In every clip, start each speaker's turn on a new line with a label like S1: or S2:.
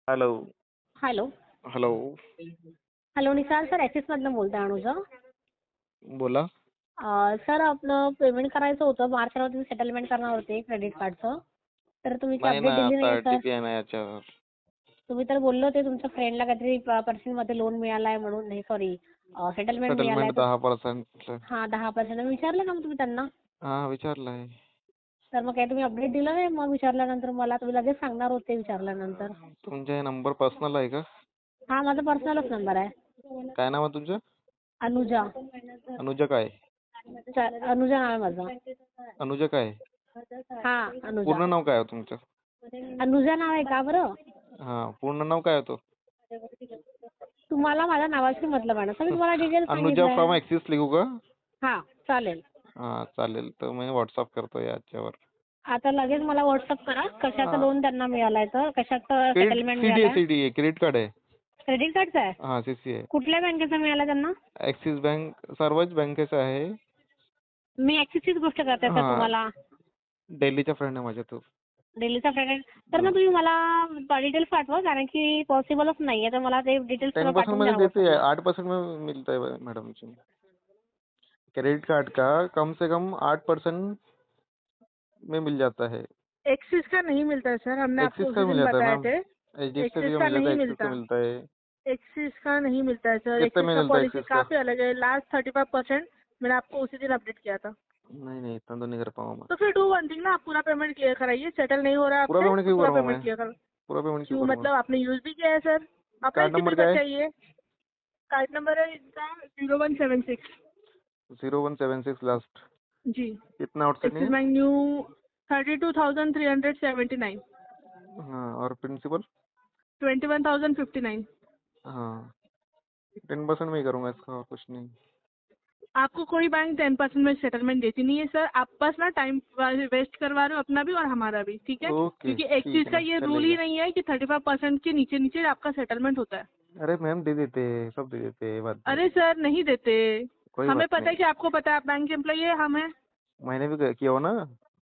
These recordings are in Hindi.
S1: Hello.
S2: Hello.
S1: Hello.
S2: Hello Nisar sir, ॲक्सिसमधनं बोलते अनुजा.
S1: बोला.
S2: सर आपलं पेमेंट करायचं होतं. मार्चला तुम्ही सेटलमेंट करणार होते क्रेडिट कार्डचं. तर तुम्ही ती
S1: नाही ना,
S2: अपडेट दिली
S1: आता
S2: नाही सर.
S1: RTP आहे ना याच्यावर.
S2: तुम्ही तर बोलले होते तुमच्या फ्रेंडला काहीतरी पर्सेंटमध्ये लोन मिळालं आहे म्हणून. नाही सॉरी, सेटलमेंट मिळालं
S1: सेटलमेंट
S2: आहे.
S1: 10%.
S2: हां 10% विचारलं का मग तुम्ही त्यांना?
S1: हा, विचारलंय.
S2: तर मग काही तुम्ही अपडेट दिलं नाही मग विचारल्यानंतर मला. तुम्ही लगेच सांगणार होते विचारल्यानंतर.
S1: तुमचा हे नंबर पर्सनल आहे का?
S2: हां माझा पर्सनलच नंबर आहे.
S1: काय नाव आहे तुमचं?
S2: अनुजा.
S1: अनुजा काय?
S2: अनुजा नाव आहे माझं.
S1: अनुजा काय?
S2: हां अनुजा.
S1: पूर्ण नाव काय आहे तुमचं?
S2: अनुजा नाव आहे का बरं?
S1: हा, पूर्ण नाव काय होतं?
S2: तुम्हाला माझ्या नावाशी मतलब आहे ना, तर मी तुम्हाला डिटेल
S1: अनुजा फ्रॉम
S2: सांगितलंय.
S1: ॲक्सिस लिहू का?
S2: हां चालेल.
S1: हा चालेल, तर मी व्हॉट्सअप करतो याच्यावर.
S2: आता लगेच मला व्हॉट्सअप करा कशाचं लोन त्यांना मिळालंय, तर कशाचं
S1: क्रेडिट
S2: सेटलमेंट
S1: CD आहे,
S2: मिळालंय.
S1: CD आहे, क्रेडिट कार्ड आहे.
S2: क्रेडिट कार्डचं आहे.
S1: हा, CC आहे.
S2: कुठल्या बँकेचं मिळालं त्यांना?
S1: ॲक्सिस बँक, सर्वच बँकेचं आहे.
S2: मी ॲक्सिसचीच गोष्ट करते सर
S1: हा,
S2: तुम्हाला.
S1: दिल्लीचा फ्रेंड आहे माझ्या तो.
S2: दिल्लीचा फ्रेंड आहे. तर मग तुम्ही मला डिटेल्स पाठवा, कारण की पॉसिबलच नाही आहे, तर मला ते डिटेल्स तुम्हाला
S1: 10%
S2: पाठवून
S1: मध्ये
S2: द्या
S1: देते है,
S2: व्हॉट्सअपला.
S1: 8% में मिलता है मैडम जी। क्रेडिट कार्ड का कम से कम 8% में मिल जाता है।
S3: एक्सिस का नहीं मिलता है सर, हमने आपको
S1: एक्सिस का
S3: उसी
S1: मिल
S3: दिन
S1: जाता है
S3: बताए
S1: मैम।
S3: थे।
S1: HDFC
S3: एक्सिस
S1: का
S3: का
S1: मिल जाता है,
S3: नहीं
S1: एक्सिस का
S3: मिलता।
S1: मिलता है।
S3: एक्सिस का नहीं मिलता है सर,
S1: कितने
S3: एक्सिस
S1: में
S3: का
S1: मिलता है
S3: पॉलिसी
S1: एक्सिस का?
S3: काफी अलग है। लास्ट 35% मैंने आपको उसी दिन अपडेट किया था।
S1: नहीं नहीं, इतना तो नहीं कर पाऊंगा मैं।
S3: तो फिर डू वन थिंग ना, आप पूरा पेमेंट क्लियर कराइए। सेटल नहीं हो रहा है
S1: पूरा
S3: आपसे
S1: पेमेंट
S3: तो
S1: क्यों
S3: पूरा
S1: करूँगा मैं?
S3: पेमेंट क्लियर करो।
S1: पूरा पेमेंट क्यों
S3: क्यों
S1: करूँगा?
S3: मतलब आपने यूज भी किया है सर, आपका
S1: कार्ड नंबर
S3: एलिजिबल
S1: क्या
S3: कार्ड
S1: है?
S3: चाहिए। कार्ड नंबर है इनका 0176
S1: 0176 लास्ट।
S3: जी।
S1: कितना आउटस्टैंडिंग
S3: एक्सिस
S1: है?
S3: Bank new 32,379।
S1: हाँ, और प्रिंसिपल?
S3: 21,059।
S1: हाँ, 10% में ही करूँगा इसका, और कुछ नहीं।
S3: आपको कोई बैंक 10% में सेटलमेंट देती नहीं है सर। आप बस ना टाइम वेस्ट करवा रहे हो अपना भी और हमारा भी, ठीक है।
S1: ओके,
S3: क्योंकि एक
S1: ठीक
S3: चीज
S1: है
S3: का
S1: ना,
S3: ये रूल ही
S1: चलेगा।
S3: नहीं है कि 35% के नीचे नीचे आपका सेटलमेंट होता है।
S1: अरे मैम, दे देते हैं, सब दे देते हैं, बात नहीं।
S3: अरे सर नहीं देते।
S1: कोई
S3: हमें
S1: बात
S3: पता
S1: नहीं।
S3: है कि आपको पता है, आप बैंक के एम्प्लॉई है, हम है।
S1: मैंने भी किया हो ना,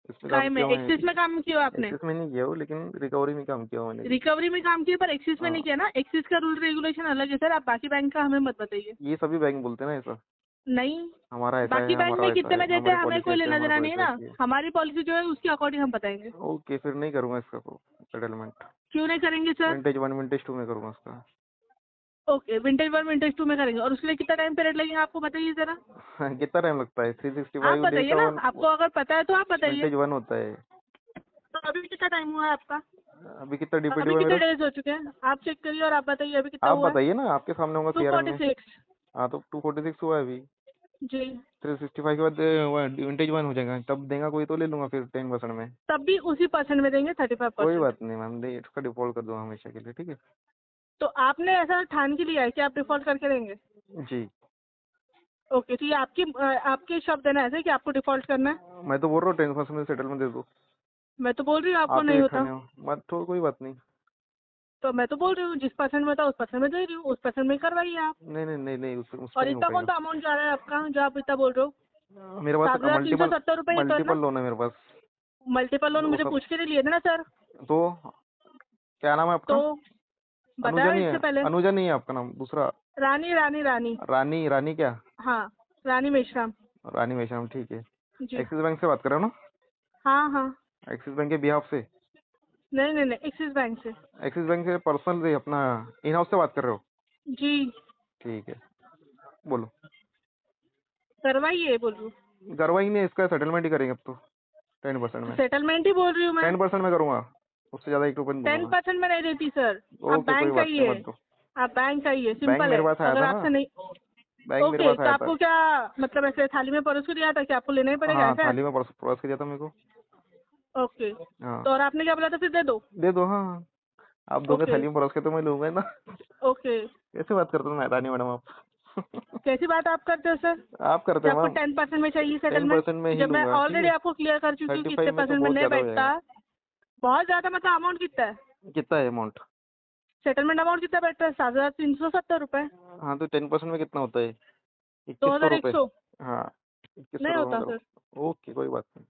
S1: इसमें काम
S3: काय में
S1: किया मैंने भी।
S3: एक्सिस में काम किया आपने?
S1: एक्सेस में नहीं किया हो, लेकिन रिकवरी में काम किया हो मैंने भी।
S3: रिकवरी में काम किया पर एक्सिस में
S1: हाँ,
S3: नहीं किया ना। एक्सिस का रूल रेगुलेशन अलग है सर, आप बाकी बैंक का हमें मत बताइए।
S1: ये सभी बैंक बोलते हैं ना ऐसा।
S3: नहीं,
S1: हमारा ऐसा है,
S3: बाकी बैंक
S1: हमारा
S3: में
S1: वैसा
S3: कितने
S1: है,
S3: में देते
S1: हमारी
S3: हैं हमें
S1: पॉलिसी
S3: कोई
S1: ऐसी है,
S3: लेना
S1: हमारा
S3: देना नहीं है
S1: पॉलिसी
S3: ना।
S1: ऐसी है।
S3: हमारी पॉलिसी जो है उसके अकॉर्डिंग हम बताएंगे।
S1: ओके, फिर नहीं करूँगा इसका सेटलमेंट।
S3: क्यों नहीं करेंगे सर?
S1: विंटेज 1 विंटेज 2 में करूँगा इसका।
S3: ओके, विंटेज 1 विंटेज 2 में करेंगे और उसके लिए कितना टाइम पीरियड लगेगा आपको बताइए जरा।
S1: कितना टाइम लगता है?
S3: आप
S1: 365 डेज
S3: बताइए
S1: का
S3: ना, आपको अगर पता है तो आप बताइए।
S1: विंटेज 1 होता है।
S3: तो अभी कितना टाइम हुआ है आपका?
S1: अभी कितना DPD
S3: अभी
S1: हुआ
S3: कितने
S1: मेरा?
S3: डेज हो चुके हैं? आप चेक करिए और आप बताइए अभी कितना
S1: आप
S3: हुआ है।
S1: बताइए ना, आपके सामने होगा CRM में।
S3: 246
S1: हाँ, तो 246 हुआ है अभी।
S3: जी।
S1: 365 के बाद विंटेज 1 हो जाएगा, तब देगा कोई तो ले लूंगा फिर 10% में।
S3: तब भी उसी परसेंट में देंगे
S1: कोई
S3: 35%।
S1: बात नहीं मैम, दे इसका डिफॉल्ट कर दो हमेशा के लिए, ठीक है।
S3: तो आपने ऐसा ठान के लिया है कि आप डिफॉल्ट करके देंगे?
S1: जी,
S3: ओके, तो ये आपके शब्द है ना ऐसे कि आपको डिफॉल्ट करना है।
S1: मैं तो बोल रहा हूँ 10% में सेटलमेंट दे दो।
S3: मैं तो बोल रही हूँ आपको
S1: आप ही
S3: नहीं
S1: एक
S3: होता।
S1: ठाने हो, मत तो कोई बात नहीं।
S3: तो मैं तो बोल रही हूँ जिस परसेंट में था उस परसेंट में दे रही हूँ, उस परसेंट में करवाइए आप।
S1: नहीं नहीं नहीं नहीं, उस पर
S3: और
S1: नहीं हो
S3: इतना कौन
S1: पाएगा।
S3: सा अमाउंट जा रहा है आपका जो आप इतना बोल रहे हो?
S1: मेरे पास
S3: 7,370 रुपये ही तो है ना।
S1: मल्टीपल लोन है मेरे पास।
S3: मल्टीपल लोन
S1: वो
S3: मुझे
S1: सब
S3: पूछ के नहीं लिए थे ना सर।
S1: तो क्या नाम है आपका?
S3: तो
S1: अनुजा
S3: बताया
S1: नहीं
S3: इससे
S1: है?
S3: पहले।
S1: अनुजा नहीं है आपका नाम? दूसरा?
S3: रानी रानी रानी।
S1: रानी? रानी क्या?
S3: हाँ, रानी मेश्राम।
S1: रानी मेश्राम, ठीक है।
S3: जी।
S1: एक्सिस बैंक से बात कर रहे हो ना?
S3: हाँ हाँ।
S1: एक्सिस बैंक के बिहाफ से?
S3: नहीं नहीं नहीं, एक्सिस बैंक से।
S1: एक्सिस बैंक से पर्सनल से अपना इन हाउस से बात कर रहे हो?
S3: जी।
S1: ठीक है, बोलो।
S3: करवाइए बोल रही हूँ।
S1: करवाई नहीं, इसका सेटलमेंट ही करेंगे अब तो 10% में।
S3: सेटलमेंट ही बोल रही हूँ मैं।
S1: 10% में करूँगा, उससे ज़्यादा 1 रुपये नहीं दूंगा
S3: 10% में नहीं देती सर।
S1: मैं।
S3: आप
S1: ओके, कोई
S3: बैंक
S1: बात नहीं,
S3: आइए।
S1: मत दो।
S3: आप बैंक आइए,
S1: बैंक
S3: सिंपल
S1: मेरे
S3: है।
S1: पास आया
S3: अगर
S1: था ना,
S3: आपसे नहीं।
S1: बैंक मेरे
S3: ओके,
S1: पास
S3: तो
S1: आया था।
S3: आपको क्या मतलब ऐसे थाली में परोस के दिया था कि आपको लेना ही पड़ेगा
S1: हाँ,
S3: ऐसा है?
S1: थाली में परोस के दिया था मेरे को।
S3: ओके,
S1: हाँ,
S3: तो और आपने क्या बोला था फिर दे दो।
S1: दे दो। हाँ, आप दोगे
S3: ओके।
S1: थाली में परोस के तो मैं लूंगा ही ना।
S3: ओके,
S1: कैसे बात करते हो रानी मैडम आप?
S3: कैसी बात आप करते हो सर?
S1: आप करते
S3: कि
S1: हो
S3: आपको
S1: मैम।
S3: 10% में चाहिए सेटलमेंट,
S1: 10% में ही
S3: जब मैं
S1: लूंगा, ठीक
S3: ऑलरेडी
S1: है।
S3: आपको क्लियर कर चुकी हूँ कि
S1: 35
S3: इतने
S1: में तो
S3: परसेंट में
S1: बहुत
S3: नहीं
S1: ज़्यादा हो
S3: बैठता।
S1: जाएगा।
S3: बहुत ज्यादा मतलब अमाउंट कितना है?
S1: कितना है अमाउंट?
S3: सेटलमेंट अमाउंट कितना बैठता है? 7,370 रुपये।
S1: हाँ, तो 10% में कितना होता है? 2100 रुपये।
S3: 2,100
S1: हाँ, 2100
S3: नहीं
S1: रुपये में
S3: होता
S1: करो।
S3: सर।
S1: ओके, कोई बात नहीं,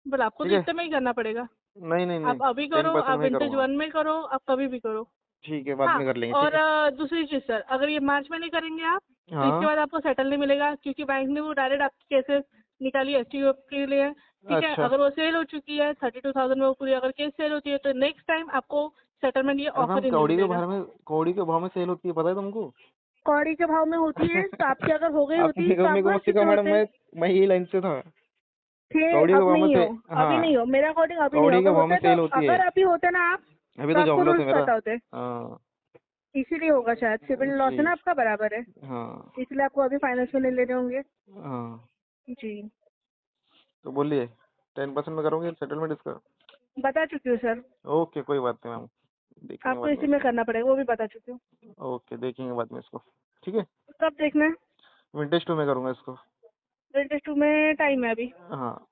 S3: बोला आपको
S1: ठीक
S3: तो
S1: है।
S3: इतने में ही करना पड़ेगा।
S1: नहीं नहीं
S3: आप
S1: नहीं
S3: अभी
S1: 10%
S3: करो, आप
S1: में
S3: विंटेज
S1: करूँगा।
S3: 1 में करो, आप कभी भी करो।
S1: ठीक है, बाद
S3: हाँ,
S1: में कर लेंगे।
S3: और
S1: ठीक है।
S3: दूसरी चीज़ सर, अगर ये मार्च में नहीं करेंगे आप तो इसके
S1: हाँ।
S3: बाद आपको सेटल नहीं मिलेगा, क्योंकि बैंक ने वो डायरेक्ट आपकी केसेस निकाली एसटीओ के लिए। ठीक है,
S1: अच्छा।
S3: अगर वो सेल हो चुकी है 32,000 में, वो पूरी अगर केस सेल होती है तो नेक्स्ट टाइम आपको सेटलमेंट ये
S1: अरे मैम,
S3: ऑफर ही नहीं मिलेगा।
S1: कौड़ी के भाव में सेल होती है, पता है तुमको?
S3: कौड़ी के भाव में होती है तो आपकी अगर हो गई
S1: आप
S3: होती तो
S1: मेरे को
S3: आपको
S1: मत
S3: कितने
S1: सिखाओ मैडम,
S3: होते
S1: मैं यही लाइन से था।
S3: थे,
S1: कौड़ी के
S3: अब
S1: भाव में
S3: नहीं
S1: से,
S3: हो, अभी
S1: हाँ,
S3: नहीं हो, मेरा अकॉर्डिंग अभी नहीं हो।
S1: कौड़ी के
S3: अगर
S1: भाव में
S3: होते तो
S1: सेल होती है।
S3: अगर अभी होते ना आप
S1: अभी
S3: तो
S1: तो
S3: आपको
S1: जॉब लॉस है
S3: रूल्स
S1: मेरा।
S3: पता होते,
S1: हाँ।
S3: इसीलिए होगा शायद, सिविल लॉस है
S1: जी।
S3: ना आपका बराबर है,
S1: हाँ।
S3: इसलिए आपको अभी फाइनेंस में नहीं ले रहे होंगे।
S1: हाँ,
S3: जी,
S1: तो बोलिए, 10% में करोगे सेटलमेंट इसका?
S3: बता चुकी हूँ सर,
S1: ओके, कोई बात नहीं मैम, देखेंगे
S3: आपको
S1: बाद में
S3: इसी में
S1: इसको।
S3: करना पड़ेगा, वो भी बता चुकी हूँ।
S1: ओके, देखेंगे बाद में इसको। ठीक है।
S3: कब देखना है?
S1: विंटेज 2 में करूँगा इसको।
S3: विंटेज 2 में टाइम है अभी?
S1: हाँ।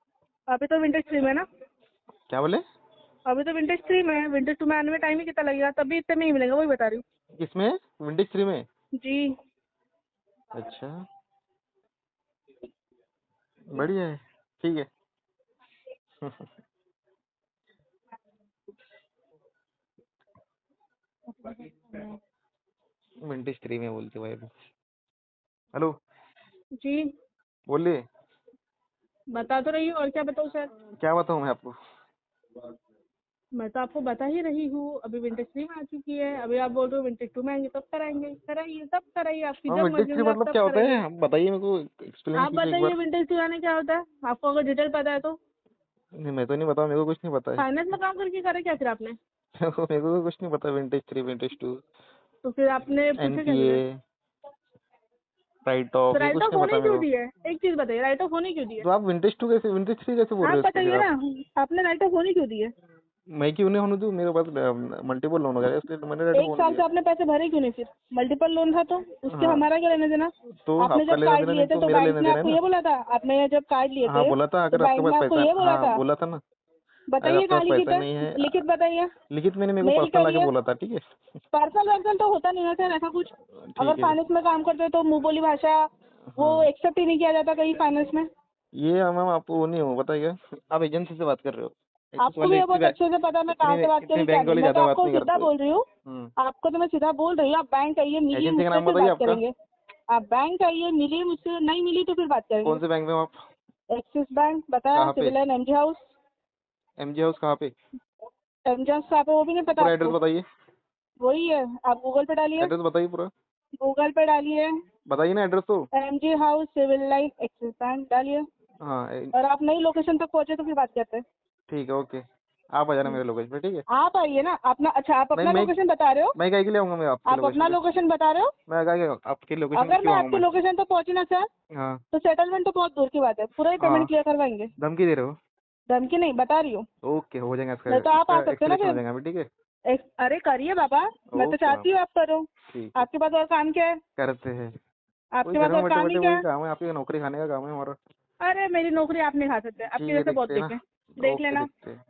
S3: अभी तो विंटेज 3 में है ना?
S1: क्या बोले?
S3: अभी तो विंटेज 3 में है, विंटेज 2 में आने में टाइम ही कितना लगेगा, तभी इतने में ही मिलेगा, वही बता रही
S1: किसमें? विंटेज 3 में?
S3: हूँ। जी,
S1: अच्छा, बढ़िया है। ठीक है। विंटेज 3 में बोलते भाई अभी। हेलो,
S3: जी,
S1: बोलिए।
S3: बता तो रही हूँ, और क्या बताऊँ सर?
S1: क्या बताऊँ मैं आपको?
S3: मैं तो आपको बता ही रही हूँ, अभी विंटेज 3 में आ चुकी है, अभी आप बोल रहे हो विंटेज 2 में आएंगे तब कराएंगे, कराइए तब कराइए, आपकी
S1: हाँ,
S3: जब
S1: विंटेज
S3: मर्जी
S1: 3
S3: होगी आप
S1: मतलब
S3: तब
S1: क्या होता है?
S3: कराइए।
S1: आप बताइए मेरे को, एक्सप्लेन
S3: आप
S1: कीजिए एक
S3: बताइए
S1: बार।
S3: विंटेज 3 आने क्या होता है, आपको अगर डिटेल पता है तो।
S1: नहीं, मैं तो नहीं बताऊँ, मेरे को कुछ नहीं पता है।
S3: फाइनेंस में काम करके करे क्या फिर आपने?
S1: मेरे को कुछ नहीं पता, विंटेज 3 विंटेज 2,
S3: तो फिर आपने पूछा क्या
S1: एनपीए,
S3: मुझे?
S1: राइट
S3: तो
S1: ऑफ, ये
S3: राइट
S1: कुछ
S3: ऑफ
S1: नहीं
S3: होने
S1: पता मेरे
S3: क्यों
S1: को।
S3: दिए? एक चीज बताइए, राइट ऑफ होने क्यों दिए?
S1: तो आप विंटेज 3 कैसे बोल
S3: आप
S1: रहे हो इसको फिर
S3: बताइए
S1: आप?
S3: ना, आपने राइट ऑफ होने क्यों दिए?
S1: मैं क्यों नहीं होने दूँ, मेरे पास मल्टीपल लोन वगैरह है, इसलिए तो मैंने रेट
S3: एक
S1: बोल
S3: साल से
S1: दिया।
S3: आपने पैसे भरे क्यों नहीं फिर? मल्टीपल लोन था तो उसके
S1: हाँ,
S3: हमारा क्या लेने देना?
S1: तो
S3: आपने
S1: आपका
S3: जब
S1: लेना
S3: कार्ड
S1: देना
S3: लिए
S1: नहीं
S3: थे
S1: तो
S3: तो
S1: मेरा
S3: बैंक
S1: लेना
S3: ने
S1: देना है
S3: आपको
S1: ना।
S3: ये बोला था, आपने जब कार्ड लिए
S1: हाँ,
S3: थे
S1: बोला था,
S3: तो
S1: अगर आपके
S3: बैंक
S1: पास
S3: ने आपको
S1: पैसा,
S3: ये बोला
S1: हाँ
S3: था?
S1: बोला था ना। अगर
S3: बताइए
S1: आपके
S3: कहाँ
S1: पास
S3: लिखित
S1: पैसा
S3: है,
S1: नहीं है,
S3: लिखित बताइए,
S1: लिखित मैंने मेरे को
S3: मेल
S1: पर्सनल आके
S3: करिए।
S1: बोला था। ठीक है।
S3: पार्सल वार्सल तो होता नहीं है सर ऐसा कुछ। अगर
S1: ठीक है।
S3: फाइनेंस में काम करते हो तो मुंह बोली भाषा वो
S1: हाँ,
S3: एक्सेप्ट ही नहीं किया जाता कहीं फाइनेंस में।
S1: ये मैम आपको वो नहीं हो, बताइएगा। आप एजेंसी से बात कर रहे हो। एक्सिस
S3: आपको
S1: वाले
S3: भी ये बहुत अच्छे से पता है मैं कहाँ से बात
S1: इतने
S3: करी क्या
S1: बैंक
S3: नहीं,
S1: वाले
S3: मैं तो
S1: ज्यादा बात
S3: आपको
S1: नहीं
S3: सीधा
S1: करते।
S3: बोल रही हूँ। आपको तो मैं सीधा बोल रही हूँ, आप बैंक आइए, मिलिए
S1: एजेंसी का
S3: मुझसे
S1: नाम
S3: फिर
S1: बताइए
S3: बात
S1: आपका।
S3: करेंगे। आप बैंक आइए, मिलिए मुझसे, नहीं मिली तो फिर बात
S1: कौन
S3: करेंगे।
S1: से बैंक में हो आप?
S3: एक्सिस बैंक बताया,
S1: कहाँ पे?
S3: Civil Line MG House.
S1: MG House कहाँ पे?
S3: एमजी हाउस कहाँ पे वो भी नहीं पता
S1: पूरा एड्रेस
S3: आपको?
S1: बताइए।
S3: वही है, आप गूगल पे डालिए,
S1: एड्रेस बताइए पूरा।
S3: गूगल पे डालिए
S1: बताइए ना एड्रेस तो।
S3: MG House Civil Line Axis Bank डालिए,
S1: हाँ,
S3: और आप नई लोकेशन तक पहुंचे तो फिर बात करते हैं।
S1: ठीक है, ओके। आप आ जाना मेरे लोकेशन पे, ठीक है।
S3: आप आइए ना अपना, अच्छा आप
S1: नहीं,
S3: अपना लोकेशन बता रहे हो?
S1: मैं काय के लिए आऊँगा मैं आपके
S3: आप
S1: लोकेशन
S3: अपना
S1: पे?
S3: लोकेशन बता रहे हो?
S1: मैं काय के आपके लोकेशन पे
S3: अगर मैं
S1: क्यों आऊँ
S3: आपकी
S1: मैं?
S3: लोकेशन तक पहुंची ना सर,
S1: हाँ।
S3: तो सेटलमेंट तो बहुत दूर की बात है, पूरा ही
S1: हाँ,
S3: पेमेंट क्लियर करवाएंगे।
S1: धमकी दे रहे हो?
S3: धमकी नहीं, बता रही हूँ।
S1: ओके, हो जाएगा इसका
S3: नहीं तो आप
S1: इसका
S3: आ सकते हो ना
S1: एक्सलेशन हो
S3: फिर।
S1: जाएगा अभी, ठीक है।
S3: अरे करिए बाबा, मैं तो
S1: ओके मैम,
S3: चाहती हूँ आप करो।
S1: ठीक है,
S3: आपके पास और काम क्या है?
S1: करते हैं। वही
S3: आपके
S1: घर
S3: पास
S1: में
S3: और
S1: बैठे
S3: काम ही
S1: बैठे
S3: क्या
S1: वही
S3: है?
S1: काम है, आपकी नौकरी खाने का काम है हमारा।
S3: अरे मेरी नौकरी आप नहीं खा सकते, आपके
S1: ठीक है,
S3: जैसे बहुत
S1: देखते हैं ना।
S3: देखे, देख
S1: ओके,
S3: लेना,
S1: देखते हैं।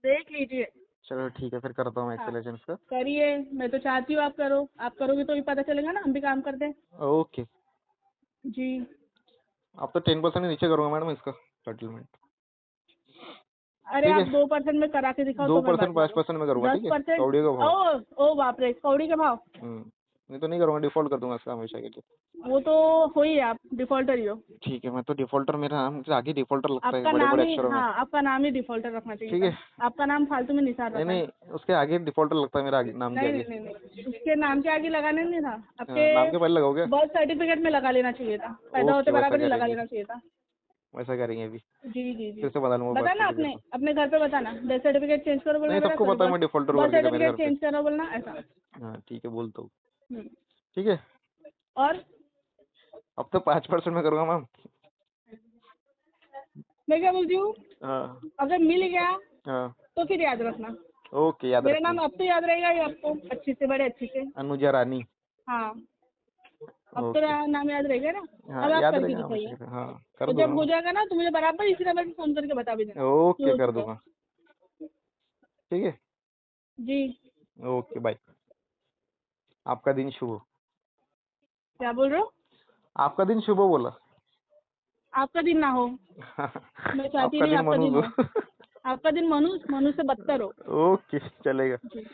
S3: देख लीजिए।
S1: चलो ठीक है, फिर करता हूँ
S3: हाँ,
S1: एक्सलेशन इसका।
S3: करिए, मैं तो चाहती हूँ आप करो, आप करोगे तो ही पता चलेगा ना हम भी काम करते हैं।
S1: ओके।
S3: जी,
S1: अब तो 10% नीचे करूँगा मैडम इसका सेटलमेंट।
S3: अरे
S1: ठीक
S3: आप
S1: है,
S3: 2% में करा के दिखाओ तो मैं
S1: 2%
S3: बात मानूँ।
S1: 5% में करूँगा, ठीक है।
S3: 10%?
S1: कौड़ी का भाव।
S3: ओ बाप रे, कौड़ी के भाव?
S1: नहीं तो नहीं करूँगा, डिफॉल्ट कर दूंगा इसका हमेशा के लिए।
S3: वो तो हो ही, आप डिफॉल्टर ही हो।
S1: ठीक है, मैं तो डिफॉल्टर, मेरा नाम से आगे डिफॉल्टर लगता है
S3: आपका
S1: बड़े
S3: नाम
S1: बड़े
S3: ही,
S1: अक्षरों में।
S3: हाँ आपका नाम ही डिफॉल्टर रखना चाहिए
S1: ठीक
S3: था।
S1: है।
S3: आपका नाम फालतू में निसार
S1: नहीं
S3: रखा है।
S1: नहीं, उसके आगे डिफॉल्टर लगता है मेरा, आगे नाम के
S3: नहीं
S1: आगे।
S3: नहीं नहीं नहीं, उसके नाम के आगे लगाने नहीं था आपके।
S1: नाम के पहले लगाओगे?
S3: बर्थ सर्टिफिकेट में लगा लेना चाहिए था, पैदा होते
S1: ओके, वैसा
S3: बराबर ही लगा
S1: करेंगे,
S3: लेना चाहिए था।
S1: वैसा करेंगे अभी।
S3: जी जी जी,
S1: फिर से बता लूँगा बर्थ
S3: बताना
S1: सर्टिफिकेट
S3: अपने
S1: तो।
S3: अपने घर पे बताना, डेथ सर्टिफिकेट चेंज करो बोलना
S1: नहीं,
S3: मेरा,
S1: सबको
S3: सॉरी
S1: पता है
S3: बर्थ
S1: मैं डिफॉल्टर हूँ
S3: बर्थ
S1: हर जगह मेरे घर
S3: सर्टिफिकेट
S1: पे।
S3: चेंज करो बोलना ऐसा।
S1: हाँ ठीक है, बोलता हूँ।
S3: हम्म,
S1: ठीक है।
S3: और
S1: अब तो 5% में करूँगा मैम।
S3: मैं क्या बोलती हूँ,
S1: हाँ।
S3: अगर मिल गया
S1: हाँ,
S3: तो फिर याद रखना,
S1: ओके, याद
S3: मेरा नाम
S1: रखेंगे।
S3: अब तो याद रहेगा ही आपको, अच्छे से, बड़े अच्छे से।
S1: अनुजा रानी।
S3: हाँ, अब तो
S1: ओके।
S3: नाम याद रहेगा ना।
S1: हाँ,
S3: अब आप
S1: याद
S3: करके
S1: रहेगा
S3: दिखाइए,
S1: हमेशा। हाँ, कर
S3: तो जब हो
S1: दूंगा।
S3: जाएगा ना तो मुझे बराबर इसी नंबर पे फोन करके बता भी देना कि
S1: ओके,
S3: हो
S1: कर
S3: चुका है।
S1: दूंगा। ठीक है।
S3: जी,
S1: ओके, बाय। आपका दिन शुभ हो।
S3: क्या बोल रहे हो?
S1: आपका दिन शुभ हो बोला।
S3: आपका दिन ना हो, मैं चाहती
S1: आपका
S3: नहीं
S1: दिन
S3: आपका
S1: मनूज
S3: दिन
S1: हो।
S3: हो। आपका दिन मनु मनु से बदतर हो।
S1: ओके चलेगा।
S3: जी।